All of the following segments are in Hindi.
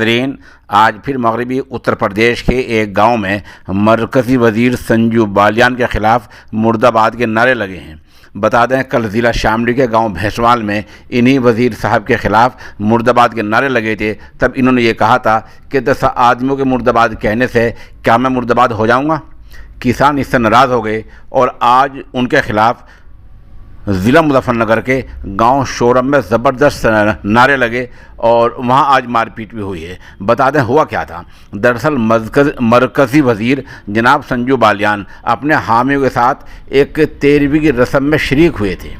नाज़रीन, आज फिर मगरबी उत्तर प्रदेश के एक गांव में मरकज़ी वज़ीर संजू बालियान के ख़िलाफ़ मुर्दाबाद के नारे लगे हैं। बता दें, कल ज़िला शामली के गांव भैंसवाल में इन्हीं वज़ीर साहब के ख़िलाफ़ मुर्दाबाद के नारे लगे थे। तब इन्होंने ये कहा था कि 10 आदमियों के मुर्दाबाद कहने से क्या मैं मुर्दाबाद हो जाऊँगा। किसान इससे नाराज़ हो गए और आज उनके ख़िलाफ़ ज़िला मुज़फ़्फ़रनगर के गांव शोरम में ज़बरदस्त नारे लगे और वहां आज मारपीट भी हुई है। बता दें हुआ क्या था। दरअसल मरकज़ी वज़ीर जनाब संजू बालियान अपने हामियों के साथ एक 13वीं की रस्म में शरीक हुए थे।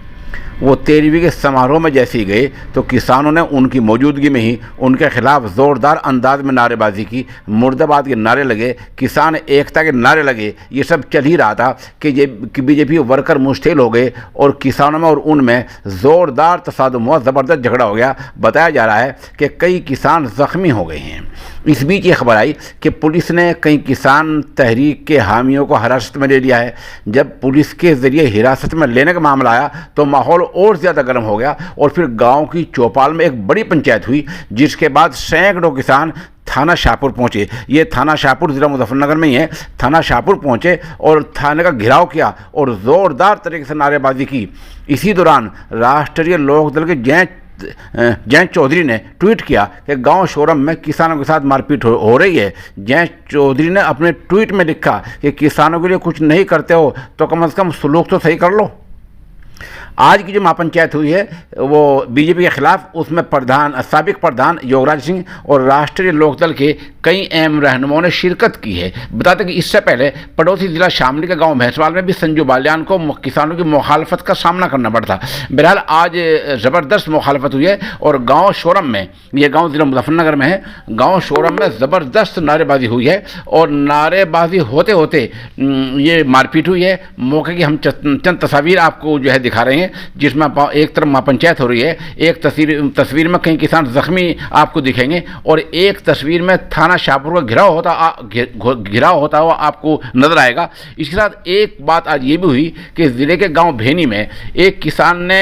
वो 13वीं के समारोह में जैसे ही गए तो किसानों ने उनकी मौजूदगी में ही उनके खिलाफ ज़ोरदार अंदाज में नारेबाजी की। मुर्दाबाद के नारे लगे, किसान एकता के नारे लगे। ये सब चल ही रहा था कि बीजेपी वर्कर मुश्तिल हो गए और किसानों में और उनमें ज़ोरदार तसादुम हुआ, ज़बरदस्त झगड़ा हो गया। बताया जा रहा है कि कई किसान ज़ख्मी हो गए हैं। इस बीच ये खबर आई कि पुलिस ने कई किसान तहरीक के हामियों को हिरासत में ले लिया है। जब पुलिस के ज़रिए हिरासत में लेने का मामला आया तो माहौल और ज़्यादा गर्म हो गया और फिर गांव की चौपाल में एक बड़ी पंचायत हुई, जिसके बाद सैकड़ों किसान थाना शाहपुर पहुंचे। ये थाना शाहपुर ज़िला मुज़फ़्फ़रनगर में ही है। थाना शाहपुर पहुंचे और थाने का घेराव किया और ज़ोरदार तरीके से नारेबाजी की। इसी दौरान राष्ट्रीय लोकदल के जयंत चौधरी ने ट्वीट किया कि गांव शोरम में किसानों के साथ मारपीट हो रही है। जयंत चौधरी ने अपने ट्वीट में लिखा कि किसानों के लिए कुछ नहीं करते हो तो कम से कम सलूक तो सही कर लो। आज की जो महापंचायत हुई है वो बीजेपी के खिलाफ, उसमें साबिक प्रधान योगराज सिंह और राष्ट्रीय लोकदल के कई अहम रहनुमाओं ने शिरकत की है। बताते कि इससे पहले पड़ोसी जिला शामली के गांव भैंसवाल में भी संजू बालियान को किसानों की मुखालफत का सामना करना पड़ता। बहरहाल आज ज़बरदस्त मुखालफत हुई है और गाँव शोरम में, यह गाँव ज़िला मुज़फ़्फ़रनगर में है, गाँव शोरम में ज़बरदस्त नारेबाजी हुई है और नारेबाजी होते होते ये मारपीट हुई है। मौके की हम चंद तस्वीर आपको जो है दिखा रहे हैं, जिसमें एक तरफ महापंचायत हो रही है, एक तस्वीर में कई किसान जख्मी आपको दिखेंगे और एक तस्वीर में थाना शाहपुर का घिराव होता हुआ आपको नजर आएगा। इसके साथ एक बात आज ये भी हुई कि ज़िले के गांव भेनी में एक किसान ने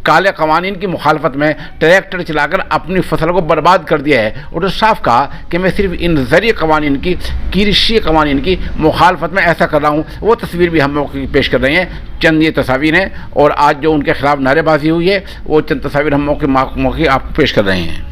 काले कवानीन की मुखालफत में ट्रैक्टर चलाकर अपनी फसल को बर्बाद कर दिया है और तो साफ कहा कि मैं सिर्फ इन ज़रिए कवानीन की, कृषि कवानीन की मुखालफत में ऐसा कर रहा हूँ। वो तस्वीर भी हम मौके पेश कर रहे हैं। चंद ये तस्वीर हैं और आज जो उनके खिलाफ नारेबाजी हुई है वो चंद तस्वीर हम मौके आपको पेश कर रहे हैं।